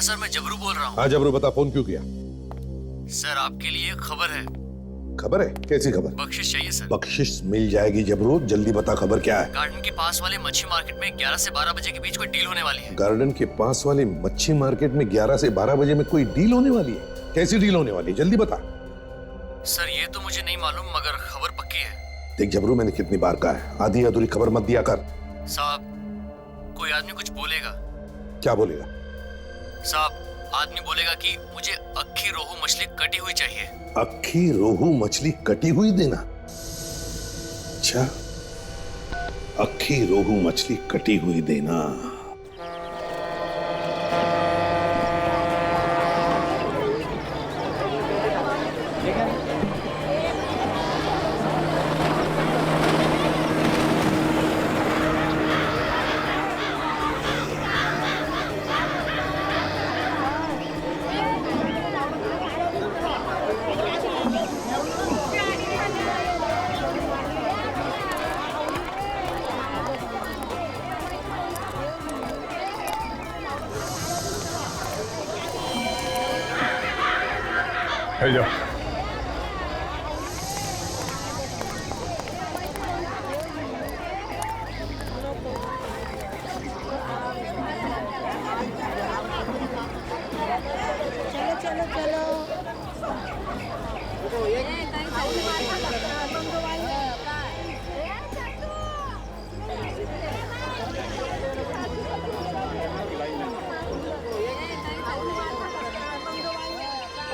हाँ सर, मैं जबरू बोल रहा हूँ। हाँ जबरू, बता फोन क्यों किया? सर आपके लिए खबर है। खबर है? कैसी खबर? बख्शिश चाहिए सर। बख्शिश मिल जाएगी जबरू, जल्दी बता खबर क्या है। गार्डन के पास वाले मच्छी मार्केट में 11 से 12 बजे के बीच कोई डील होने वाली है। गार्डन के पास वाली मच्छी मार्केट में 11 से 12 बजे में कोई डील होने वाली है? कैसी डील होने वाली है, जल्दी बता। सर ये तो मुझे नहीं मालूम, मगर खबर पक्की है। देख जबरू, मैंने कितनी बार कहा है, आधी अधूरी खबर मत दिया कर। साहब, कोई आदमी कुछ बोलेगा। क्या बोलेगा? साहब, आदमी बोलेगा कि मुझे अक्खी रोहू मछली कटी हुई चाहिए। अक्खी रोहू मछली कटी हुई देना? अच्छा, अक्खी रोहू मछली कटी हुई देना। जाओ। चलो चलो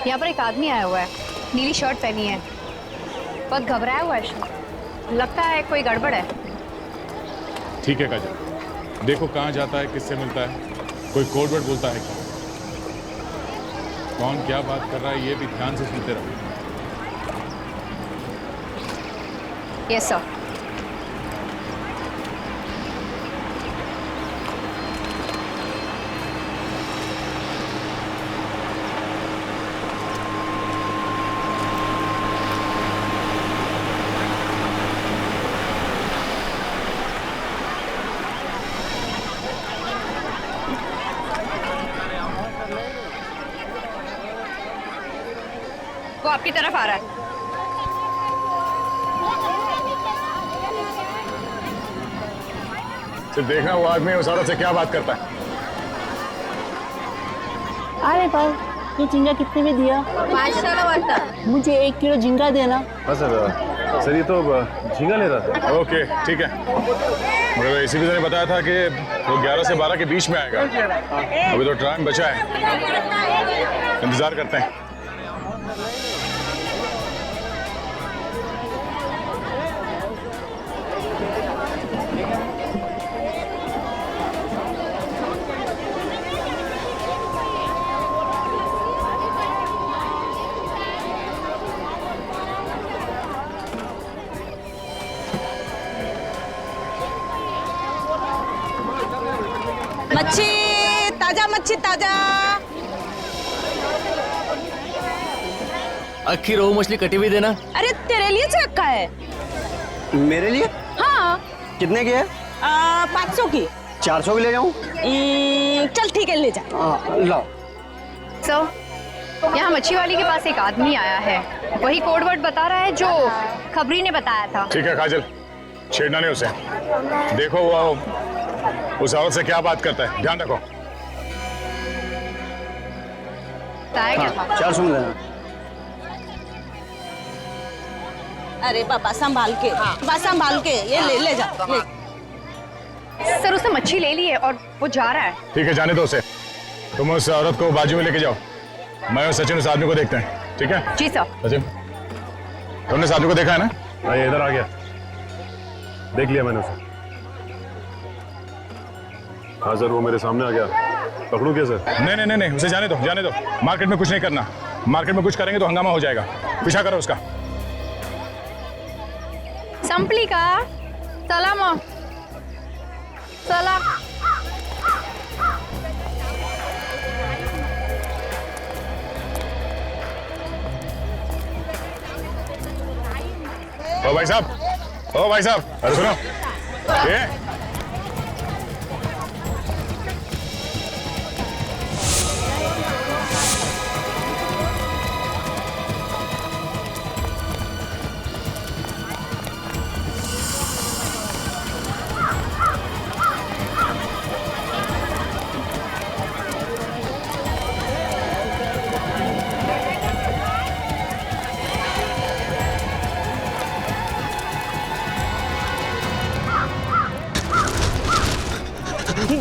यहाँ पर एक आदमी आया हुआ है, नीली शर्ट पहनी है, बहुत घबराया हुआ है, लगता है कोई गड़बड़ है। ठीक है काजल, देखो कहाँ जाता है, किससे मिलता है, कोई कोड वर्ड बोलता है क्या, कौन क्या बात कर रहा है, ये भी ध्यान से सुनते रहो। Yes sir. वो आपकी तरफ आ रहा है। सिर्फ देखना वो आदमी उस औरत से क्या बात करता है। अरे भाई, ये झींगा कितने में दिया? 500 वाला। मुझे 1 किलो झींगा देना। सर ये तो झींगा ले रहा था। ओके ठीक है, मगर इसी ने बताया था कि वो 11 से 12 के बीच में आएगा। अभी तो टाइम बचा है, इंतजार करते हैं। मच्छी ताजा। अक्खी रोहू मछली कटी हुई देना। अरे तेरे लिए से रखा है। मेरे लिए? हाँ। कितने की है? 500 की। 400 की ले जाऊं? चल ठीक है, ले जा। लाओ। सर, यहाँ मच्छी वाली के पास एक आदमी आया है, वही कोड वर्ड बता रहा है जो खबरी ने बताया था। ठीक है काजल, छेड़ना नहीं उसे। देखो वो उस औरत से क्या बात करता है, ध्यान रखो। 400 में देना। अरे पापा संभाल के, संभाल के, ये ले जा। ले। सर उसने मच्छी ले ली है और वो जा रहा है। ठीक है, जाने दो उसे। तुम उस औरत को बाजू में लेके जाओ, मैं और सचिन उस आदमी को देखते हैं। ठीक है जी सर। सचिन, तुमने उस आदमी को देखा है ना? भाई इधर आ गया, देख लिया मैंने उसे। हाँ सर, वो मेरे सामने आ गया। पकड़ू क्या सर? नहीं, उसे जाने दो। मार्केट में कुछ नहीं करना, मार्केट में कुछ करेंगे तो हंगामा हो जाएगा। पीछा करो उसका। संपली का चला मग चला। ओ भाई साहब, अरे सुनो, ये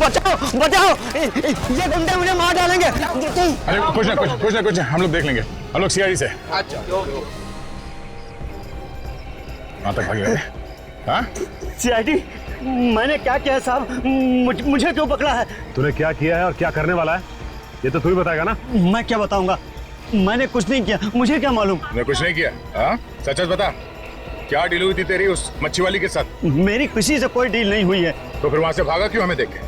बचाओ बचाओ, ये गुंडे मुझे मार डालेंगे। अरे कुछ ना, हम लोग देख लेंगे। हम लोग सीआईडी से। अच्छा कहाँ तक भागे? हाँ? सीआईडी, मैंने क्या किया साहब? मुझे क्यों पकड़ा है? तूने क्या किया है और क्या करने वाला है ये तो तू ही बताएगा ना। मैं क्या बताऊंगा? मैंने कुछ नहीं किया, मुझे क्या मालूम? तूने कुछ नहीं किया? हाँ? सच बता, क्या डील हुई थी तेरी उस मच्छी वाली के साथ? मेरी किसी से कोई डील नहीं हुई है। तो फिर वहां से भागा क्यों हमें देख के?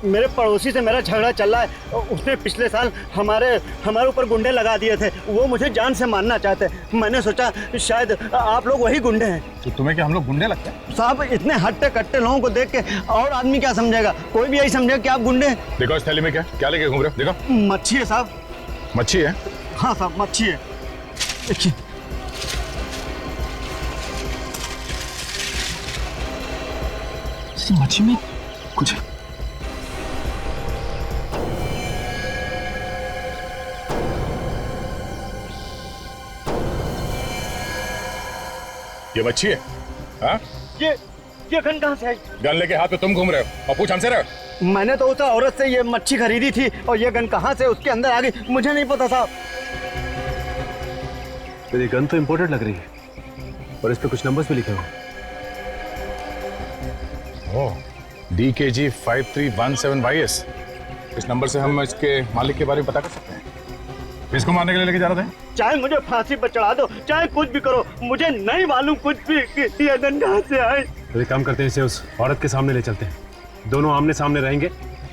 मेरे पड़ोसी से मेरा झगड़ा चल रहा है। उसने पिछले साल हमारे ऊपर गुंडे लगा दिए थे। वो मुझे जान से मारना चाहते। मैंने सोचा शायद आप लोग वही गुंडे हैं। तो तुम्हें क्या हम लोग गुंडे लगते हैं? साहब, इतने हट्टे कट्टे लोगों को देख के और आदमी क्या समझेगा? कोई भी यही समझेगा कि आप गुंडे हैं। देखो इस थैली में क्या लेके घूम रहे हो? देखो मच्छी है साहब। मच्छी है? हाँ साहब, मच्छी है। देखिए, मच्छी में कुछ है। ये मच्छी है? हाँ? ये गन कहाँ से आई? गन लेके हाथ में तुम घूम रहे हो और पूछ हमसे रहे हो? मैंने तो उस औरत से ये मच्छी खरीदी थी और ये गन कहाँ से उसके अंदर आ गई मुझे नहीं पता साहब। तेरी गन तो इंपोर्टेड लग रही है और इस पे कुछ नंबर्स भी लिखे हुए हैं। DKG 5317YS। इस नंबर से हम इसके मालिक के बारे में पता कर सकते हैं। इसको मारने के लिए लेके जा रहे थे? चाहे मुझे फांसी पर चढ़ा दो, चाहे कुछ भी करो, मुझे नहीं मालूम कुछ भी कि ये गन कहाँ से आई। तो एक काम करते हैं, इसे उस औरत के सामने ले चलते हैं। दोनों आमने सामने रहेंगे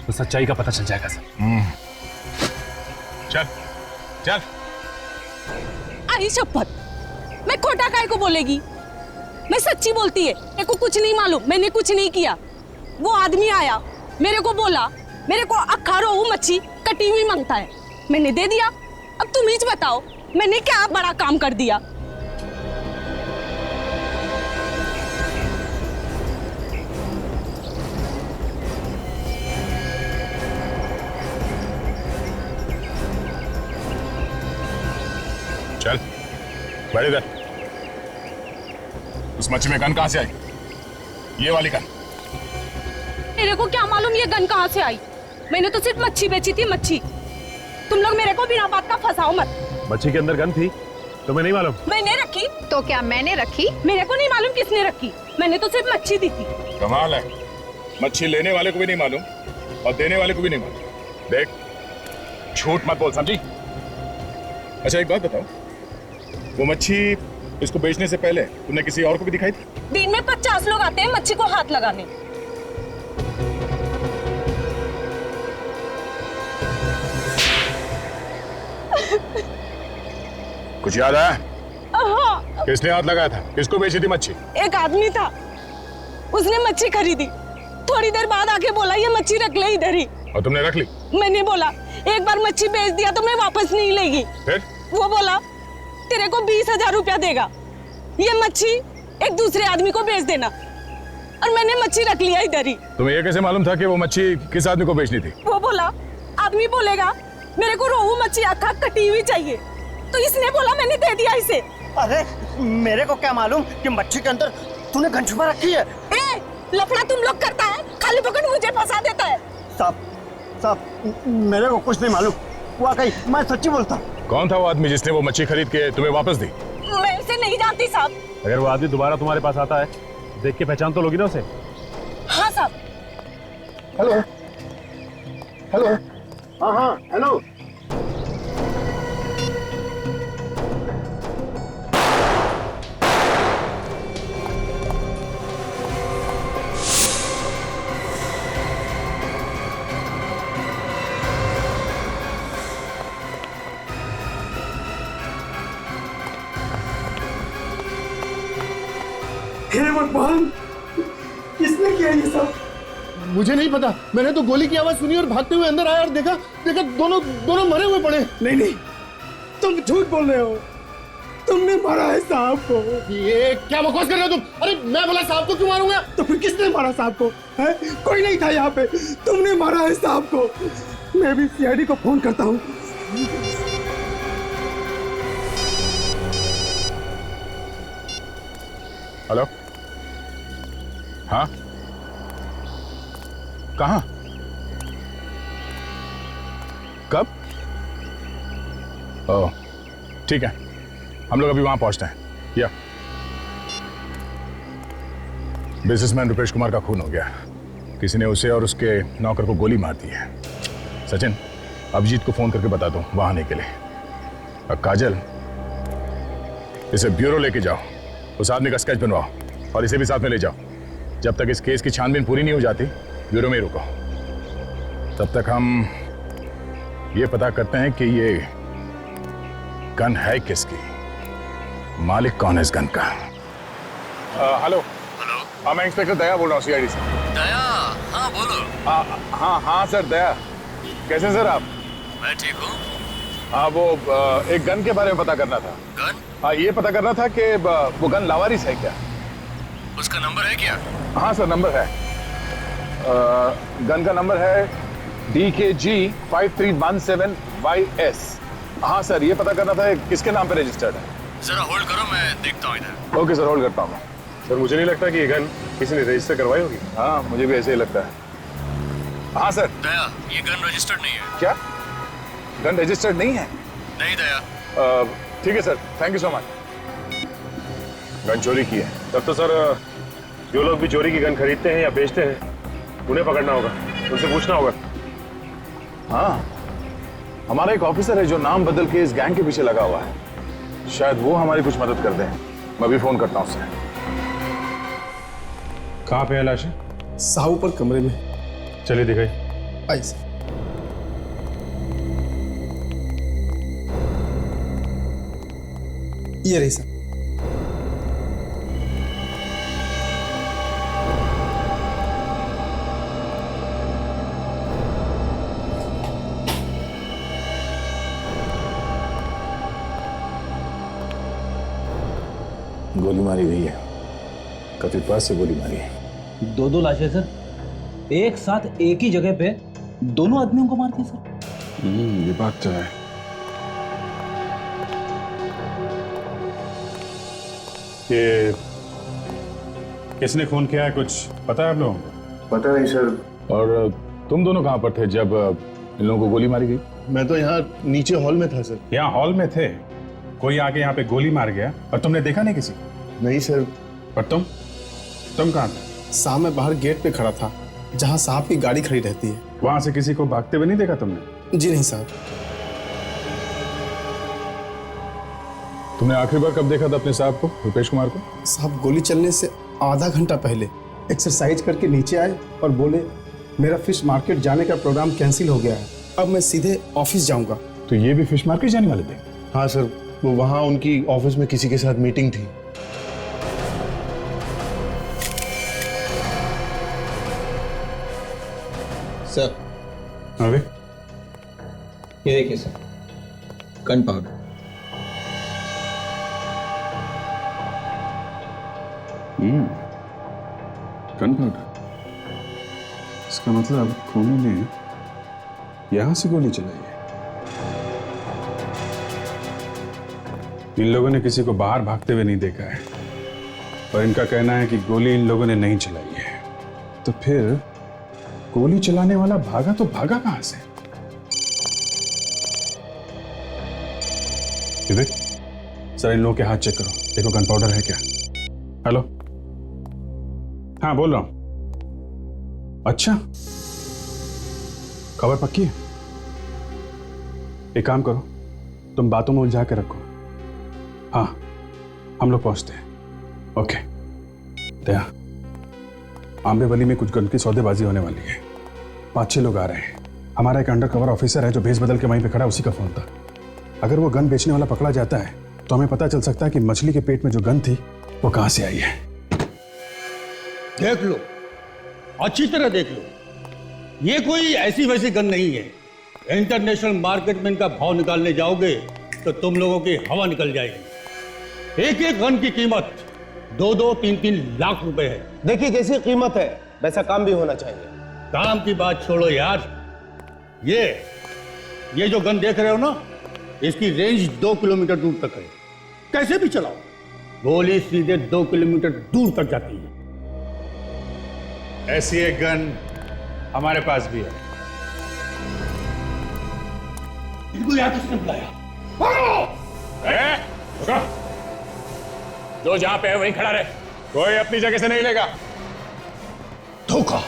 तो सच्चाई का पता चल जाएगा सर। चल चल। आई शपथ, मैं खोटा काय को बोलेगी? मैं सच्ची बोलती है। मेरे को कुछ नहीं मालूम, मैंने कुछ नहीं किया। वो आदमी आया, मेरे को बोला मेरे को अक्खा रोहू मच्छी कटी हुई मांगता है। मैंने दे दिया। अब तुम ही बताओ मैंने क्या बड़ा काम कर दिया? चल बैठ इधर। उस मच्छी में गन कहाँ से आई? ये वाली गन? मेरे को क्या मालूम ये गन कहाँ से आई? मैंने तो सिर्फ मच्छी बेची थी, मच्छी। तुम लोग मेरे को बिना बात का फंसाओ मत। मच्छी के अंदर गन थी? तुम्हें नहीं मालूम? मैंने रखी। तो क्या मैंने रखी? मेरे को नहीं मालूम किसने रखी। मैंने तो सिर्फ मच्छी दी थी। कमाल है, मच्छी लेने वाले को भी नहीं मालूम और देने वाले को भी नहीं मालूम। देख, झूठ मत बोल, समझी? अच्छा एक बात बताओ, वो मच्छी इसको बेचने से पहले तुमने किसी और को भी दिखाई थी? दिन में 50 लोग आते हैं मच्छी को हाथ लगाने। कुछ याद आया? हाँ। किसने हाथ लगाया था? किसको बेची थी मच्छी? एक आदमी था, उसने मच्छी खरीदी। थोड़ी देर बाद आके बोला ये मच्छी रख ले इधर ही। और तुमने रख ली? मैंने बोला एक बार मच्छी बेच दिया तो मैं वापस नहीं लेगी। फिर? वो बोला तेरे को 20,000 रुपया देगा, ये मच्छी एक दूसरे आदमी को बेच देना। और मैंने मच्छी रख लिया इधर ही। तुम्हें ये कैसे मालूम था कि वो मच्छी किस आदमी को बेचनी थी? वो बोला आदमी बोलेगा मेरे को रोहू मच्छी अक्खा कटी हुई चाहिए, तो इसने बोला मैंने दे दिया इसे। अरे मेरे को क्या मालूम कि मच्छी के अंदर तूने गन छुपा रखी है। ए, लफड़ा तुम लोग करता है, खाली पकड़ मुझे फंसा देता है। साहब मेरे को कुछ नहीं मालूम, वाकई मैं सच्ची बोलता। कौन था वो आदमी जिसने वो मच्छी खरीद के तुम्हें वापस दी? मैं इसे नहीं जानती साहब। अगर वो आदमी दोबारा तुम्हारे पास आता है, देख के पहचान तो लोगी ना उसे? हाँ साहब। Hello hello. हाँ हाँ हेलो। हे भगवान, किसने किया ये सब? मुझे नहीं पता। मैंने तो गोली की आवाज सुनी और भागते हुए अंदर आया और देखा दोनों मरे हुए पड़े। नहीं, तुम झूठ बोल रहे हो। तुमने मारा है साहब को। ये क्या बकवास कर रहे हो तुम? अरे मैं बोला साहब को क्यों मारूंगा? तो फिर किसने मारा साहब को? है? कोई नहीं था यहाँ पे। तुमने मारा है साहब को। मैं भी सीआईडी को फोन करता हूँ। हेलो, हाँ, कहाँ? ओह ठीक है, हम लोग अभी वहां पहुंचते हैं। या बिजनेसमैन रुपेश कुमार का खून हो गया। किसी ने उसे और उसके नौकर को गोली मार दी है। सचिन, अभिजीत को फोन करके बता दो वहां आने के लिए। और काजल, इसे ब्यूरो लेके जाओ, उस आदमी का स्केच बनवाओ और इसे भी साथ में ले जाओ। जब तक इस केस की छानबीन पूरी नहीं हो जाती, ब्यूरो में ही रुको। तब तक हम ये पता करते हैं कि ये गन है किसकी, मालिक कौन है इस गन का। हेलो। हाँ, मैं इंस्पेक्टर दया बोल रहा हूँ, सीआईडी से। दया, हाँ बोलो। हाँ सर, दया। कैसे सर आप? मैं ठीक हूँ। हाँ, वो एक गन के बारे में पता करना था। गन? हाँ, ये पता करना था कि वो गन लावारिस है क्या? उसका नंबर है क्या? हाँ सर, नंबर है। गन का नंबर है DKG 5317YS। हाँ सर, ये पता करना था किसके नाम पे रजिस्टर्ड है। जरा होल्ड करो, मैं देखता हूँ इधर। ओके सर, होल्ड करता हूँ। सर मुझे नहीं लगता कि ये गन किसी ने रजिस्टर करवाई होगी। हाँ, मुझे भी ऐसे ही लगता है। हाँ सर। दया, ये गन रजिस्टर्ड नहीं है। क्या गन रजिस्टर्ड नहीं है? नहीं दया। ठीक है sir, thank you so much. Gun चोरी की है। तब तो सर जो लोग भी चोरी की गन खरीदते हैं या बेचते हैं उन्हें पकड़ना होगा, उनसे पूछना होगा। हाँ, हमारा एक ऑफिसर है जो नाम बदल के इस गैंग के पीछे लगा हुआ है। शायद वो हमारी कुछ मदद कर दें। मैं भी फोन करता हूँ उससे। कहाँ पे है लाशें? साहू पर कमरे में। चलिए दिखाई। आई सर। ये रही सर। गोली मारी गई है, कथित पास से गोली मारी है। दो लाशें सर, एक साथ एक ही जगह पे दोनों आदमियों को मार दिया सर। ये बात तो है। ये किसने खून किया है, कुछ पता है आप लोगों को? पता नहीं सर। और तुम दोनों कहाँ पर थे जब इन लोगों को गोली मारी गई? मैं तो यहाँ नीचे हॉल में था सर। यहाँ हॉल में थे, कोई आके यहाँ पे गोली मार गया और तुमने देखा नहीं किसी? नहीं सर। पर तुम कहाँ थे? साहब मैं बाहर गेट पे खड़ा था, जहाँ साहब की गाड़ी खड़ी रहती है। वहां से किसी को भागते हुए नहीं देखा तुमने? जी नहीं साहब। तुमने आखिरी बार कब देखा था अपने साहब को, रुपेश कुमार को? साहब गोली चलने से आधा घंटा पहले एक्सरसाइज करके नीचे आए और बोले मेरा फिश मार्केट जाने का प्रोग्राम कैंसिल हो गया है, अब मैं सीधे ऑफिस जाऊंगा। तो ये भी फिश मार्केट जाने वाले थे? हाँ सर, वो वहाँ उनकी ऑफिस में किसी के साथ मीटिंग थी। सर अरे ये देखिए sir, gun powder. Gun powder. इसका मतलब खूनी ने यहां से गोली चलाई है। इन लोगों ने किसी को बाहर भागते हुए नहीं देखा है और इनका कहना है कि गोली इन लोगों ने नहीं चलाई है। तो फिर गोली चलाने वाला भागा तो भागा कहां से? विवेक, सर इन लोगों के हाथ चेक करो, देखो गन पाउडर है क्या। हेलो, हाँ बोल रहा हूं। अच्छा, खबर पक्की है? एक काम करो, तुम बातों में उलझा के रखो। हाँ, हम लोग पहुंचते हैं। ओके। दया, आंबेवली में कुछ गन की सौदेबाजी होने वाली है। 5-6 लोग आ रहे हैं। हमारा एक अंडर कवर ऑफिसर है जो भेस बदल के वहीं पे खड़ा है, उसी का फोन था। अगर वो गन बेचने वाला पकड़ा जाता है तो हमें पता चल सकता है कि मछली के पेट में जो गन थी वो कहां से आई है। देख लो, अच्छी तरह देख लो, ये कोई ऐसी वैसी गन नहीं है। इंटरनेशनल मार्केट में इनका भाव निकालने जाओगे तो तुम लोगों की हवा निकल जाएगी। एक एक गन की कीमत 2-2, 3-3 लाख रुपए है। देखिए जैसी कीमत है वैसा काम भी होना चाहिए। काम की बात छोड़ो यार, ये जो गन देख रहे हो ना, इसकी रेंज 2 किलोमीटर दूर तक है। कैसे भी चलाओ, गोली सीधे 2 किलोमीटर दूर तक जाती है। ऐसी एक गन हमारे पास भी है। इनको यहाँ किसने बुलाया? रुको। जो जहां पे है वहीं खड़ा रहे, कोई अपनी जगह से नहीं लेगा। धोखा,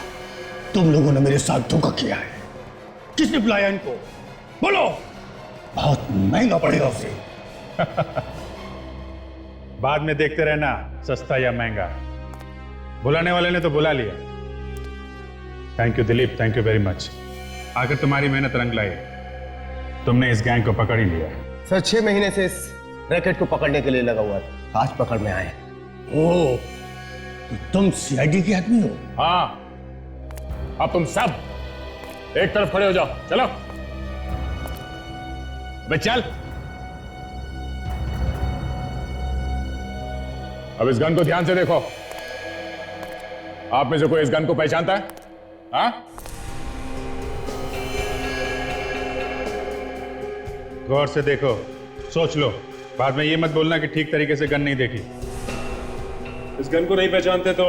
तुम लोगों ने मेरे साथ धोखा किया है। किसने बुलाया इनको? बोलो, बहुत महंगा पड़ेगा उसे। बाद में देखते रहना सस्ता या महंगा। बुलाने वाले ने तो बुला लिया। Thank you Dilip, thank you very much. आखिर तुम्हारी मेहनत रंग लाई, तुमने इस गैंग को पकड़ ही लिया। सर 6 महीने से इस रैकेट को पकड़ने के लिए लगा हुआ था, आज पकड़ में आए। ओ, तो तुम सीआईडी के आदमी हो? हाँ, अब तुम सब एक तरफ खड़े हो जाओ। चलो बे चल। अब इस गन को ध्यान से देखो। आप में से कोई इस गन को पहचानता है? हाँ? गौर से देखो, सोच लो, बाद में ये मत बोलना कि ठीक तरीके से गन नहीं देखी। इस गन को नहीं पहचानते तो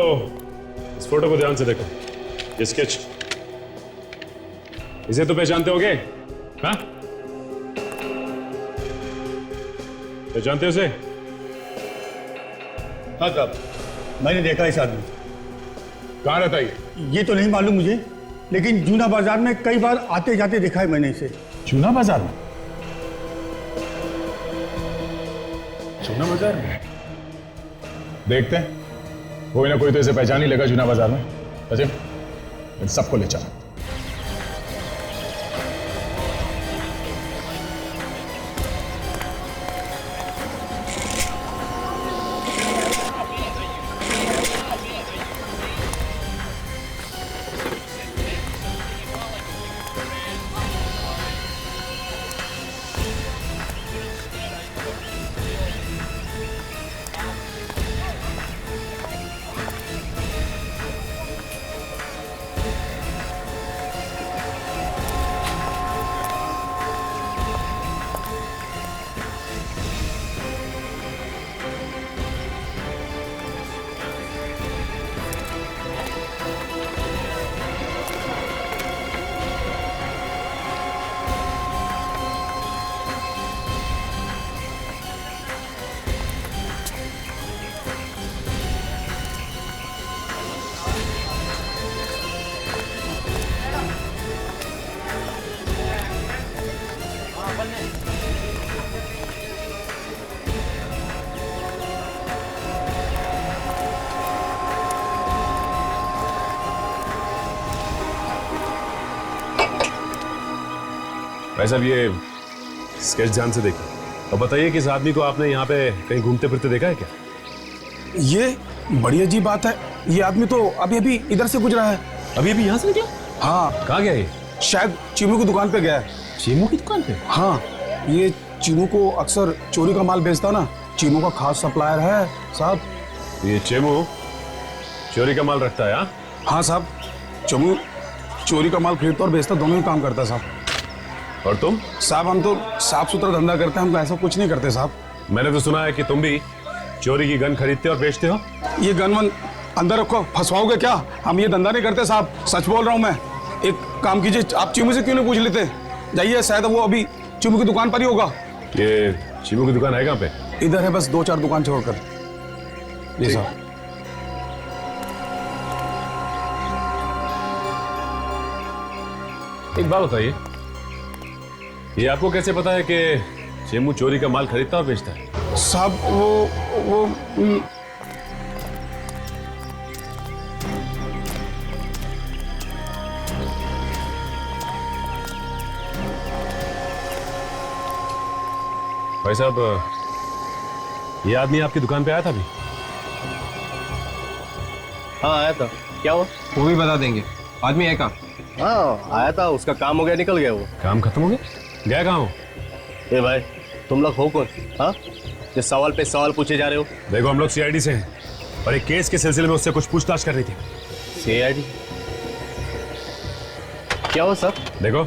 इस फोटो को ध्यान से देखो। ये स्केच, इसे तो पहचानते होगे? हाँ, पहचानते हो उसे? हाँ साहब, मैंने देखा इस आदमी। कहाँ रहता है ये तो नहीं मालूम मुझे, लेकिन जूना बाजार में कई बार आते जाते देखा है मैंने इसे। चूना बाजार में? चूना बाजार में देखते हैं, कोई ना कोई तो इसे पहचान ही लेगा चूना बाजार में। सचिन, इन सबको ले चलो। भाई साहब, ये स्केच ध्यान से देखिए और बताइए कि इस आदमी को आपने यहाँ पे कहीं घूमते फिरते देखा है क्या? ये बड़ी अजीब बात है। ये आदमी तो अभी अभी इधर से गुजरा है। अभी अभी यहाँ से निकला? हाँ। कहाँ गया ये? शायद चीमू की दुकान पे गया है। चीमू की दुकान पे? हाँ, ये चीमू को अक्सर चोरी का माल बेचता ना, चीमू का खास सप्लायर है साहब। ये चीमू चोरी का माल रखता है? हाँ साहब, चीमू चोरी का माल खरीदता और बेचता, दोनों ही काम करता है साहब। और तुम? साहब हम तो साफ सुथरा धंधा करते हैं, हम तो ऐसा कुछ नहीं करते साहब। मैंने तो सुना है कि तुम भी चोरी की गन खरीदते और बेचते हो। ये गन वन अंदर रखो, फंसवाओगे क्या? हम ये धंधा नहीं करते साहब, सच बोल रहा हूँ मैं। एक काम कीजिए, आप चीमू से क्यों नहीं पूछ लेते? जाइए, शायद वो अभी चीमू की दुकान पर ही होगा। ये चीमू की दुकान है कहाँ पे? इधर है, बस 2-4 दुकान छोड़कर। जी साहब। एक बात बताइए, ये आपको कैसे पता है कि चीमू चोरी का माल खरीदता और बेचता है? साहब वो भाई साहब, ये आदमी आपकी दुकान पे आया था अभी? हाँ आया था। क्या हुआ? वो भी बता देंगे। आदमी है कहाँ? हाँ आया था, उसका काम हो गया, निकल गया वो। काम खत्म हो गया? गया कहाँ हो? ए भाई, तुम लोग हो कौन? हाँ, जो सवाल पे सवाल पूछे जा रहे हो? देखो, हम लोग सीआईडी से हैं और एक केस के सिलसिले में उससे कुछ पूछताछ कर रही थी। सीआईडी? क्या हुआ सर? देखो,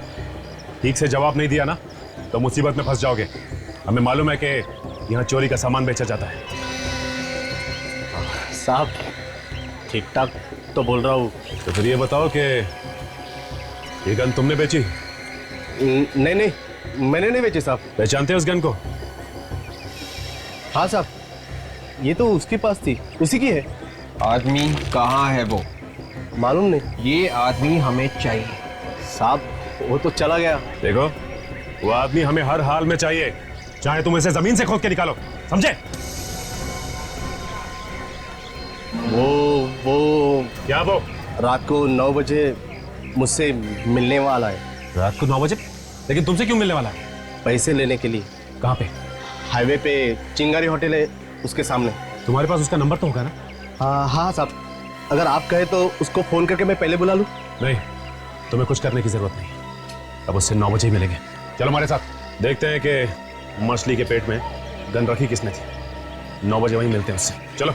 ठीक से जवाब नहीं दिया ना तो मुसीबत में फंस जाओगे। हमें मालूम है कि यहाँ चोरी का सामान बेचा जाता है। साहब ठीक ठाक तो बोल रहा हूँ। तो फिर ये बताओ कि ये गन तुमने बेची? नहीं नहीं, मैंने नहीं बेचे साहब। पहचानते हैं उस गन को? हाँ साहब, ये तो उसके पास थी, उसी की है। आदमी कहाँ है वो? मालूम नहीं। ये आदमी हमें चाहिए साहब। वो तो चला गया। देखो, वो आदमी हमें हर हाल में चाहिए, चाहे तुम इसे जमीन से खोद के निकालो, समझे? वो क्या वो? रात को 9 बजे मुझसे मिलने वाला है। रात को 9 बजे? लेकिन तुमसे क्यों मिलने वाला है? पैसे लेने के लिए। कहाँ पे? हाईवे पे चिंगारी होटल है, उसके सामने। तुम्हारे पास उसका नंबर तो होगा ना? हाँ साहब, अगर आप कहे तो उसको फोन करके मैं पहले बुला लूं। नहीं, तुम्हें कुछ करने की जरूरत नहीं, अब उससे 9 बजे ही मिलेंगे। चलो हमारे साथ, देखते हैं कि मछली के पेट में गन रखी किसने थी। 9 बजे वहीं मिलते हैं उससे, चलो।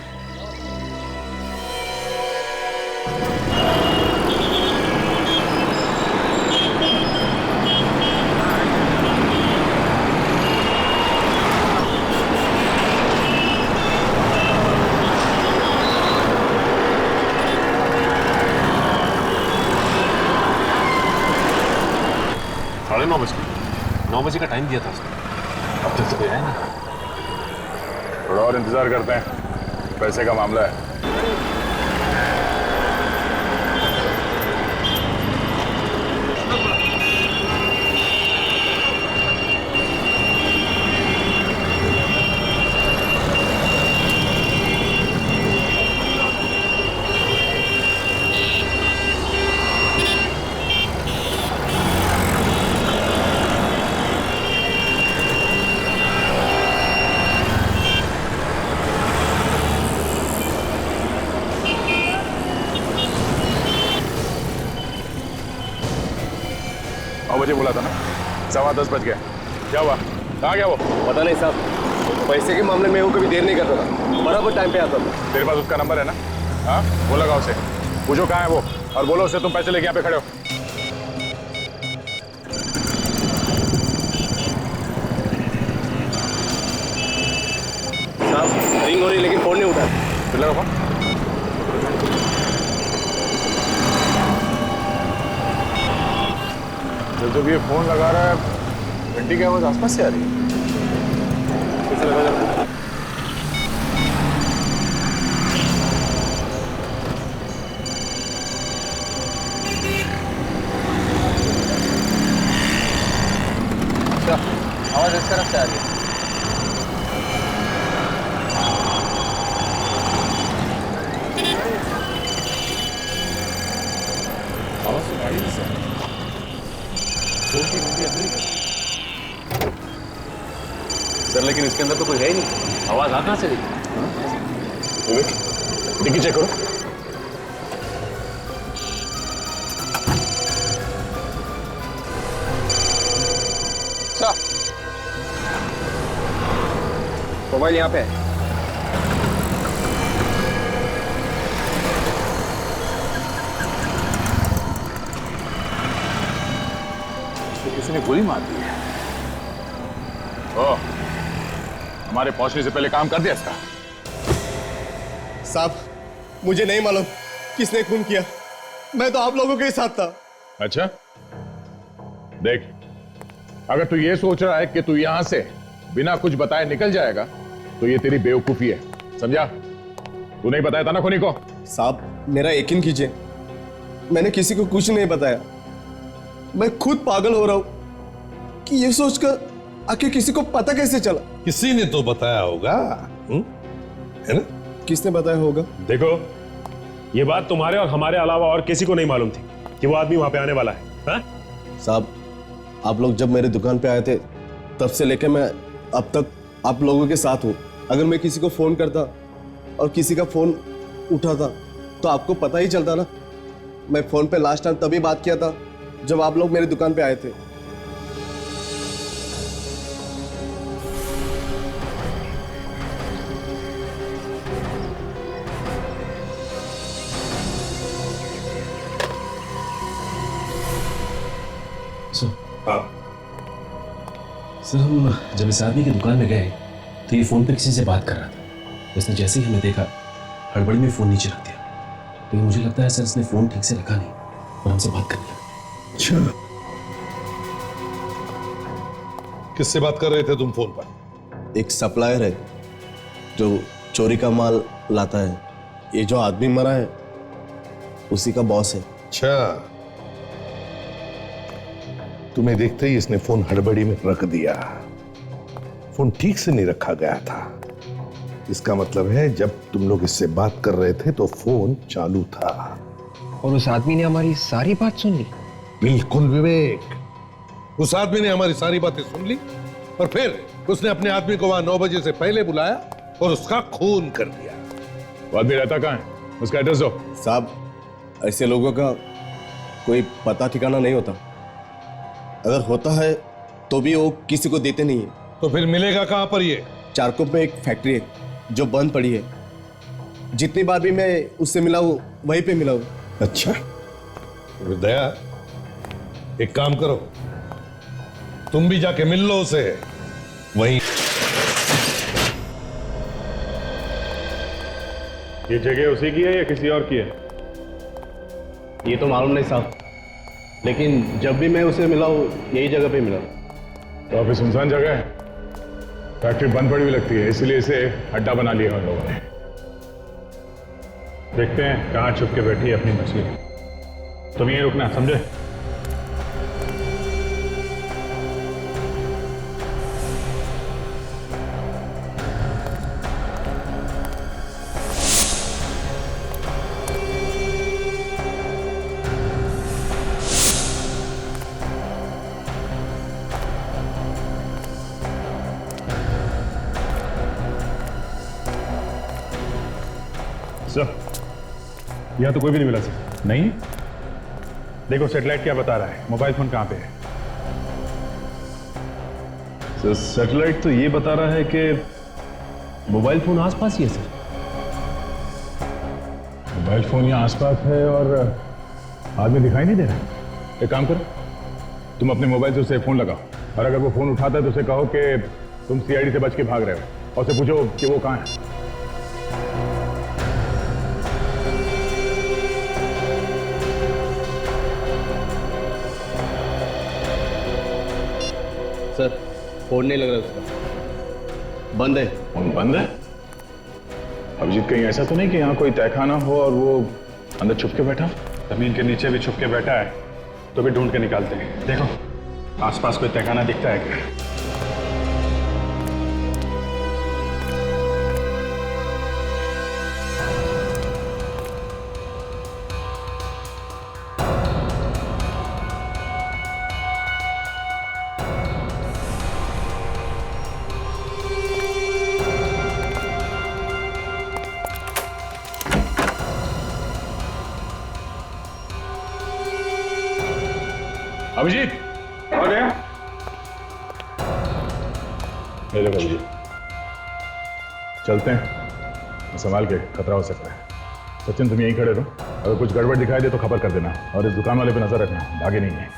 साढ़े 9 बजे का टाइम दिया था उसने, अब तक तो कोई आया नहीं। थोड़ा और इंतजार करते हैं, पैसे का मामला है। बजे बोला था ना, 10:15 बज गया। क्या हुआ? कहाँ गया वो? पता नहीं साहब, पैसे के मामले में वो कभी देर नहीं करता था, बराबर टाइम पे आता था। तेरे पास उसका नंबर है ना? हाँ, वो लगाओ उसे, पूछो कहाँ है वो, और बोलो उसे तुम पैसे लेके यहाँ पे खड़े हो। साहब रिंग हो रही लेकिन फोन नहीं उठा। फिर लगाओ फोन। जब ये फोन लगा रहा है, घंटी की आवाज आसपास से आ रही है। कैसे लगा जाता? अच्छा, आवाज इस तरफ से आ रही है। आवाज तो गाड़ी से सर, लेकिन इसके अंदर तो कोई है ही नहीं, आवाज आ कहां से रही? डिक्की चेक करो। मोबाइल यहाँ पे है। किसी ने गोली मार दी है। ओ, हमारे पहुंचने से पहले काम कर दिया इसका। साहब मुझे नहीं मालूम किसने खून किया, मैं तो आप लोगों के साथ था। अच्छा, देख, अगर तू ये सोच रहा है कि तू यहां से बिना कुछ बताए निकल जाएगा तो ये तेरी बेवकूफी है, समझा? तू नहीं बताया था ना खुनी को? साहब मेरा यकीन कीजिए, मैंने किसी को कुछ नहीं बताया। मैं खुद पागल हो रहा हूं कि ये सोचकर आखिर किसी को पता कैसे चला। किसी ने तो बताया होगा, है ना? किसने बताया होगा? देखो, ये बात तुम्हारे और हमारे अलावा और किसी को नहीं मालूम थी कि वो आदमी वहां पे आने वाला है। हाँ? साहब आप लोग जब मेरे दुकान पे आए थे तब से लेकर मैं अब तक आप लोगों के साथ हूँ। अगर मैं किसी को फोन करता और किसी का फोन उठाता तो आपको पता ही चलता ना। मैं फोन पे लास्ट टाइम तभी बात किया था जब आप लोग मेरी दुकान पे आए थे। सर, हम जब इस आदमी की दुकान में गए तो ये फोन पे किसी से बात कर रहा था। इसने जैसे ही हमें देखा हड़बड़ी में फोन नीचे रख दिया। लेकिन मुझे लगता है सर इसने फोन ठीक से रखा नहीं और हमसे बात करने लगा। अच्छा, किससे बात कर रहे थे तुम फोन पर? एक सप्लायर है जो चोरी का माल लाता है। ये जो आदमी मरा है उसी का बॉस है। अच्छा, तुम्हें देखते ही इसने फोन हड़बड़ी में रख दिया। फोन ठीक से नहीं रखा गया था। इसका मतलब है जब तुम लोग इससे बात कर रहे थे तो फोन चालू था। और उस आदमी ने हमारी सारी बात सुन ली। बिल्कुल विवेक, उस आदमी ने हमारी सारी बातें सुन ली और फिर उसने अपने आदमी को वहां 9 बजे से पहले बुलाया और उसका खून कर दिया। वो आदमी रहता कहाँ है? उसका एड्रेस दो। साहब, ऐसे लोगों का कोई पता ठिकाना नहीं होता। अगर होता है तो भी वो किसी को देते नहीं है। तो फिर मिलेगा कहां पर ये? चारकोप में एक फैक्ट्री है जो बंद पड़ी है। जितनी बार भी मैं उससे मिला हूं वहीं पे मिला हूं। अच्छा, तो दया, एक काम करो, तुम भी जाके मिल लो उसे वहीं। ये जगह उसी की है या किसी और की है? ये तो मालूम नहीं साहब, लेकिन जब भी मैं उसे मिला हूं यही जगह पे मिला। तो ऑफिस सुनसान जगह है, फैक्ट्री बंद पड़ी हुई लगती है, इसलिए इसे अड्डा बना लिया उन लोगों ने। देखते हैं कहाँ छुप के बैठी है अपनी मछली। तुम यहीं रुकना, समझे? सर, यहाँ तो कोई भी नहीं मिला सर। नहीं? देखो सैटेलाइट क्या बता रहा है, मोबाइल फोन कहाँ पे है? सर सैटेलाइट तो ये बता रहा है कि मोबाइल फोन आसपास ही है सर। मोबाइल फोन यहाँ आसपास है और आदमी दिखाई नहीं दे रहा। एक काम करो, तुम अपने मोबाइल से उसे फोन लगाओ और अगर वो फोन उठाता है तो उसे कहो कि तुम सीआईडी से बच के भाग रहे हो और उसे पूछो कि वो कहाँ है। सर, फोन नहीं लग रहा उसका, बंद है। फोन बंद है? अभिजीत, कहीं ऐसा तो नहीं कि यहाँ कोई तहखाना हो और वो अंदर छुप के बैठा? जमीन के नीचे भी छुप के बैठा है तो भी ढूंढ के निकालते हैं। देखो आसपास कोई तहखाना दिखता है क्या? अभिजीत, आ गया? ले लो अभिजीत, चलते हैं, संभाल के, खतरा हो सकता है। सचिन तुम यहीं खड़े रहो, अगर कुछ गड़बड़ दिखाई दे तो खबर कर देना और इस दुकान वाले पे नजर रखना, भागे नहीं है।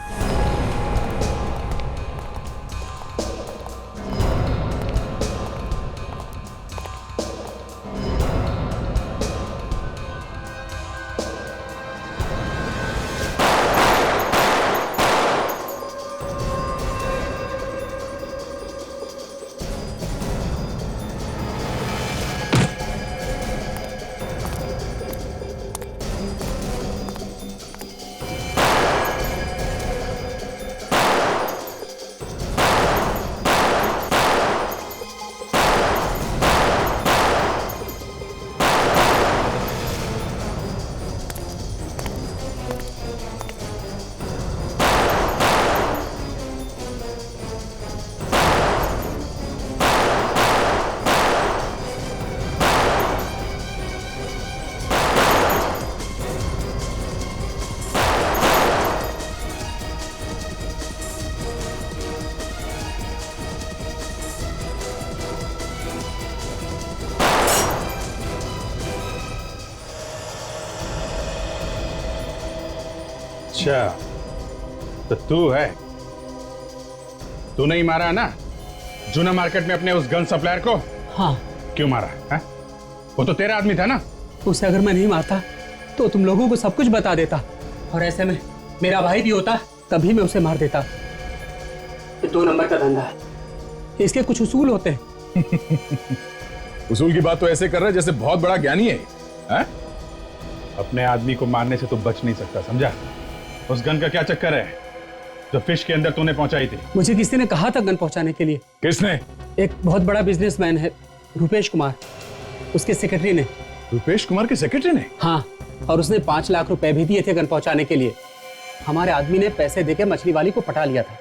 अच्छा, तो तू है? तू नहीं मारा ना जूना मार्केट में अपने उस गन सप्लायर को? हाँ। क्यों मारा है? वो तो तेरा आदमी था ना? उसे अगर मैं नहीं मारता तो तुम लोगों को सब कुछ बता देता, और ऐसे में मेरा भाई भी होता तभी मैं उसे मार देता। ये 2 नंबर का धंधा है, इसके कुछ उसूल होते हैं। उसूल की बात तो ऐसे कर रहे हैं जैसे बहुत बड़ा ज्ञानी है, हैं? अपने आदमी को मारने से तो बच नहीं सकता, समझा? उस गन का क्या चक्कर है जो फिश के अंदर तूने पहुंचाई थी? मुझे किसी ने कहा था गन पहुंचाने के लिए। किसने? एक बहुत बड़ा बिजनेसमैन है, रुपेश कुमार, उसके सेक्रेटरी ने। रुपेश कुमार के सेक्रेटरी ने? हाँ, और उसने 5 लाख रुपए भी दिए थे गन पहुंचाने के लिए। हमारे आदमी ने पैसे देके मछली वाली को पटा लिया था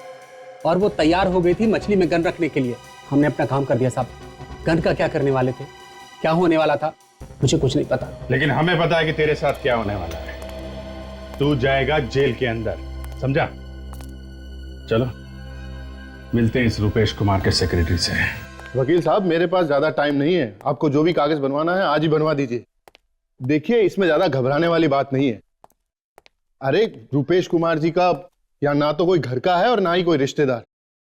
और वो तैयार हो गई थी मछली में गन रखने के लिए। हमने अपना काम कर दिया साहब। गन का क्या करने वाले थे, क्या होने वाला था, मुझे कुछ नहीं पता। लेकिन हमें पता है कि तेरे साथ क्या होने वाला है। तू जाएगा जेल के अंदर, समझा? चलो मिलते हैं इस रुपेश कुमार के सेक्रेटरी से। वकील साहब, मेरे पास ज्यादा टाइम नहीं है। आपको जो भी कागज बनवाना है आज ही बनवा दीजिए। देखिए, इसमें ज्यादा घबराने वाली बात नहीं है। अरे रुपेश कुमार जी का यहाँ ना तो कोई घर का है और ना ही कोई रिश्तेदार।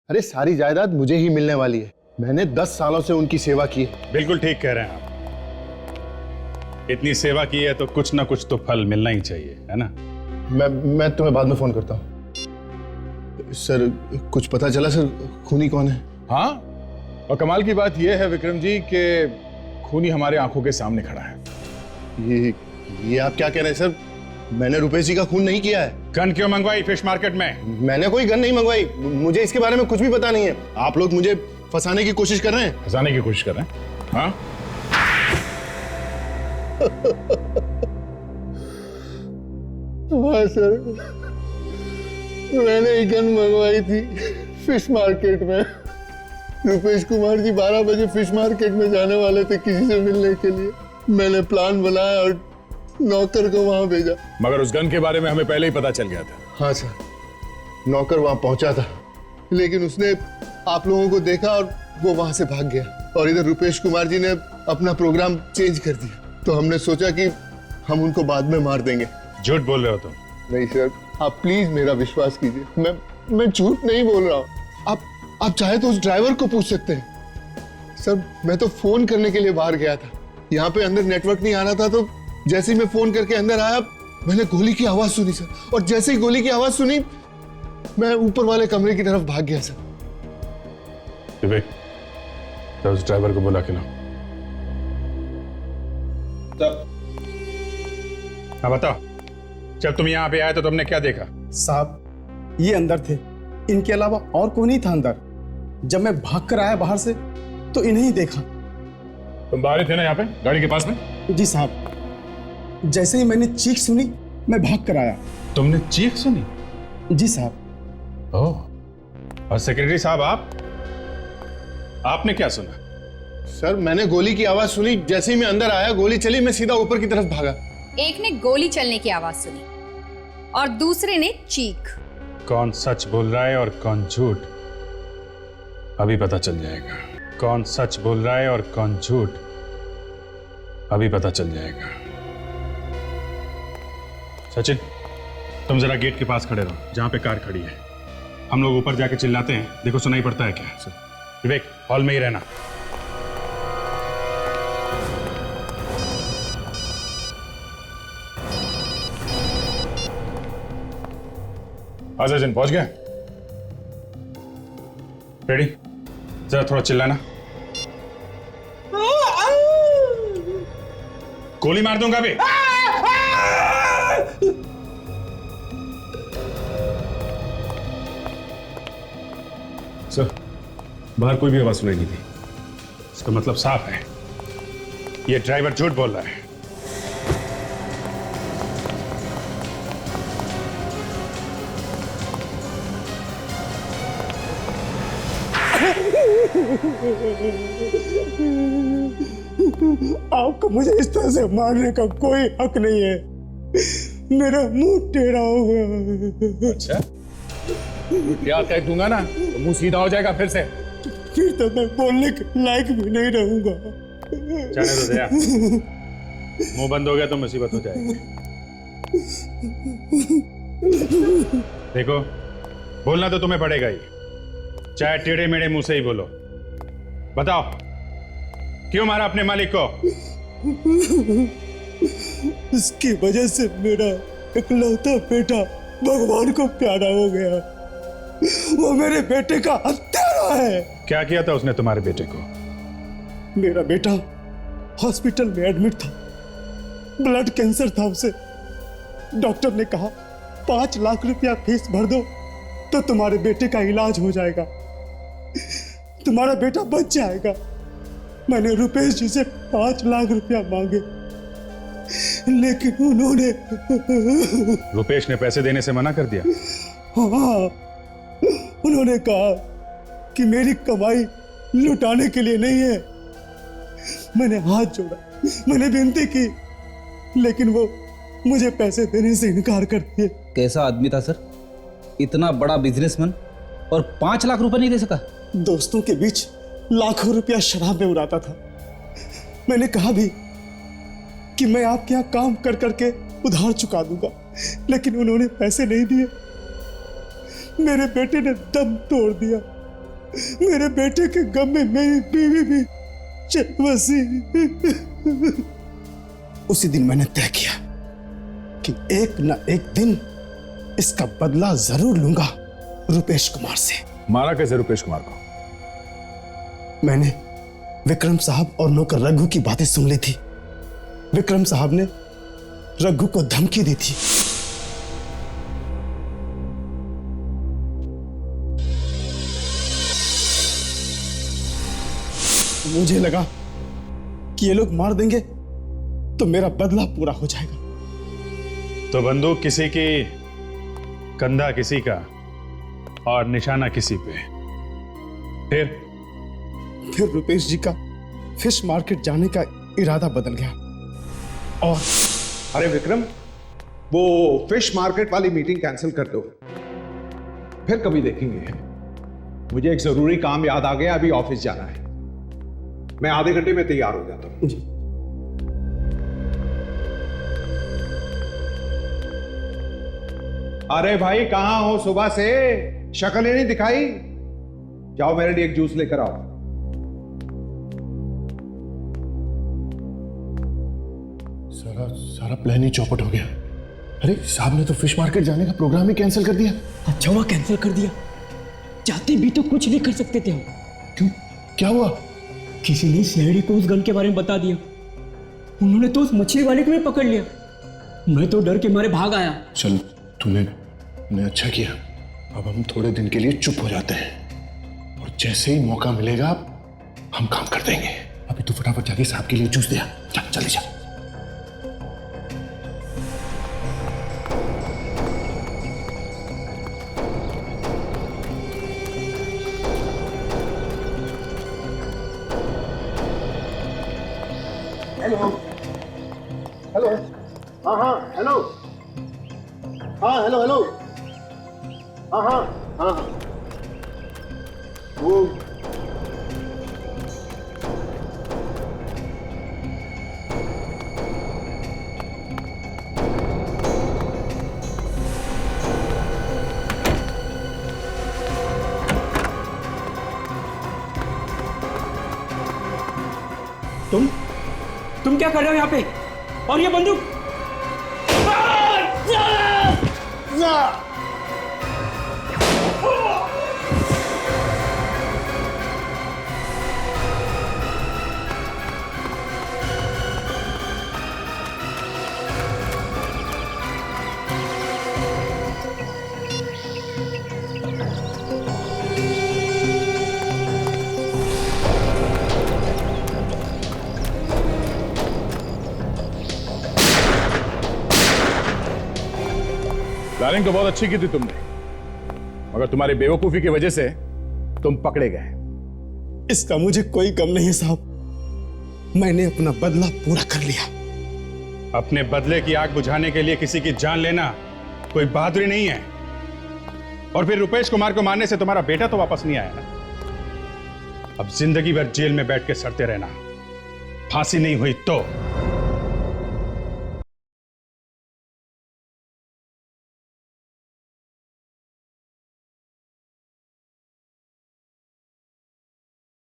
अरे सारी जायदाद मुझे ही मिलने वाली है। मैंने 10 सालों से उनकी सेवा की है। बिल्कुल ठीक कह रहे हैं आप। इतनी सेवा की है तो कुछ ना कुछ तो फल मिलना ही चाहिए, है ना? मैं तुम्हें बाद में फोन करता हूँ। सर, कुछ पता चला सर खूनी कौन है? हाँ, और कमाल की बात यह है विक्रम जी कि खूनी हमारे आंखों के सामने खड़ा है। ये आप क्या कह रहे हैं सर? मैंने रुपेश जी का खून नहीं किया है। गन क्यों मंगवाई फिश मार्केट में? मैंने कोई गन नहीं मंगवाई। मुझे इसके बारे में कुछ भी पता नहीं है। आप लोग मुझे फंसाने की कोशिश कर रहे हैं। फंसाने की कोशिश कर रहे हैं? हाँ? हाँ सर, मैंने एक गन मंगवाई थी फिश मार्केट में। रुपेश कुमार जी 12 बजे फिश मार्केट में जाने वाले थे किसी से मिलने के लिए। मैंने प्लान बनाया और नौकर को वहां भेजा। मगर उस गन के बारे में हमें पहले ही पता चल गया था। हाँ सर, नौकर वहां पहुंचा था, लेकिन उसने आप लोगों को देखा और वो वहां से भाग गया। और इधर रुपेश कुमार जी ने अपना प्रोग्राम चेंज कर दिया। तो हमने सोचा कि हम उनको बाद में मार देंगे। झूठ बोल रहे हो तुम? नहीं सर, आप प्लीज मेरा विश्वास कीजिए। मैं झूठ नहीं बोल रहा हूँ। आप चाहे तो उस ड्राइवर को पूछ सकते हैं। सर, मैं तो फोन करने के लिए बाहर गया था। यहाँ पे अंदर नेटवर्क नहीं आ रहा था, तो जैसे ही मैं फोन करके अंदर आया मैंने गोली की आवाज सुनी सर। और जैसे ही गोली की आवाज सुनी मैं ऊपर वाले कमरे की तरफ भाग गया सर। विवेक, तो उस ड्राइवर को बुला के लाओ। हाँ बताओ, जब तुम यहाँ पे आए तो तुमने क्या देखा? साहब, ये अंदर थे, इनके अलावा और कोई नहीं था अंदर। जब मैं भाग कर आया बाहर से तो इन्हें ही देखा। तुम बाहर थे ना यहाँ पे गाड़ी के पास में? जी साहब, जैसे ही मैंने चीख सुनी मैं भाग कर आया। तुमने चीख सुनी? जी साहब। ओह, और सेक्रेटरी साहब आपने क्या सुना? सर, मैंने गोली की आवाज सुनी। जैसे ही मैं अंदर आया गोली चली, मैं सीधा ऊपर की तरफ भागा। एक ने गोली चलने की आवाज सुनी और दूसरे ने चीख। कौन सच बोल रहा है और कौन झूठ, अभी पता चल जाएगा। कौन सच बोल रहा है और कौन झूठ, अभी पता चल जाएगा। सचिन, तुम जरा गेट के पास खड़े रहो जहां पे कार खड़ी है। हम लोग ऊपर जाके चिल्लाते हैं, देखो सुनाई पड़ता है क्या। विवेक, हॉल में ही रहना। सचिन पहुंच गए? रेडी? जरा थोड़ा चिल्लाना। गोली मार दूंगा अभी। सर, बाहर कोई भी आवाज सुनाई नहीं दी। इसका मतलब साफ है, ये ड्राइवर झूठ बोल रहा है। आपको मुझे इस तरह से मारने का कोई हक नहीं है। मेरा मुंह टेढ़ा हो गया। अच्छा, क्या कह दूंगा ना तो मुंह सीधा हो जाएगा फिर से। फिर तो मैं बोलने के लायक भी नहीं रहूंगा। जाने दो दया, मुंह बंद हो गया तो मुसीबत हो जाएगी। देखो, बोलना तो तुम्हें पड़ेगा ही, चाहे टेढ़े मेढ़े मुंह से ही बोलो। बताओ, क्यों मारा अपने मालिक को? उसकी वजह से मेरा इकलौता बेटा भगवान को प्यारा हो गया। वो मेरे बेटे का हत्यारा है। क्या किया था उसने तुम्हारे बेटे को? मेरा बेटा हॉस्पिटल में एडमिट था, ब्लड कैंसर था उसे। डॉक्टर ने कहा 5 लाख रुपया फीस भर दो तो तुम्हारे बेटे का इलाज हो जाएगा, तुम्हारा बेटा बच जाएगा। मैंने रुपेश जी से 5 लाख रुपया मांगे, लेकिन उन्होंने रुपेश ने पैसे देने से मना कर दिया? हाँ, उन्होंने कहा कि मेरी कमाई लुटाने के लिए नहीं है। मैंने हाथ जोड़ा, मैंने विनती की, लेकिन वो मुझे पैसे देने से इनकार कर दिए। कैसा आदमी था सर? इतना बड़ा बिजनेसमैन और 5 लाख रुपए नहीं दे सका? दोस्तों के बीच लाखों रुपया शराब में उड़ाता था। मैंने कहा भी कि मैं आपके यहाँ काम कर करके उधार चुका दूंगा, लेकिन उन्होंने पैसे नहीं दिए। मेरे बेटे ने दम तोड़ दिया। मेरे बेटे के गम में मेरी बीवी भी चल बसी। उसी दिन मैंने तय किया कि एक न एक दिन इसका बदला जरूर लूंगा रुपेश कुमार से। मारा कैसे रुपेश कुमार को? मैंने विक्रम साहब और नौकर रघु की बातें सुन ली थी। विक्रम साहब ने रघु को धमकी दी थी। मुझे लगा कि ये लोग मार देंगे तो मेरा बदला पूरा हो जाएगा। तो बंदूक किसी की, कंधा किसी का और निशाना किसी पे। फिर रुपेश जी का फिश मार्केट जाने का इरादा बदल गया। और अरे विक्रम, वो फिश मार्केट वाली मीटिंग कैंसिल कर दो, फिर कभी देखेंगे। मुझे एक जरूरी काम याद आ गया, अभी ऑफिस जाना है। मैं आधे घंटे में तैयार हो जाता हूं। अरे भाई, कहां हो सुबह से? शक्ल ही नहीं दिखाई। जाओ मेरे लिए एक जूस लेकर आओ। सारा प्लान ही चौपट हो गया। अरे साहब ने तो फिश मार्केट जाने का प्रोग्राम ही कैंसिल कर दिया। अच्छा हुआ कैंसिल कर दिया, चाहते भी तो कुछ नहीं कर सकते थे हम। क्यों, क्या हुआ? किसी ने सीआईडी को उस गन के बारे में बता दिया। उन्होंने तो उस मछली वाले को भी पकड़ लिया। मैं तो डर के मारे भाग आया। चल, तूने अच्छा किया। अब हम थोड़े दिन के लिए चुप हो जाते हैं और जैसे ही मौका मिलेगा हम काम कर देंगे। अभी तू फटाफट जाके साहब के लिए जूस दिया। जल्दी जा। हेलो। हाँ हेलो। हाँ हेलो। हाँ वो तुम क्या कर रहे हो यहाँ पे? और ये बंदूक? प्लानिंग तो बहुत अच्छी की थी तुमने, मगर तुम्हारी बेवकूफी की वजह से तुम पकड़े गए। इसका मुझे कोई गम नहीं है साहब। मैंने अपना बदला पूरा कर लिया। अपने बदले की आग बुझाने के लिए किसी की जान लेना कोई बहादुरी नहीं है। और फिर रुपेश कुमार को मारने से तुम्हारा बेटा तो वापस नहीं आया ना। अब जिंदगी भर जेल में बैठ के सड़ते रहना, फांसी नहीं हुई तो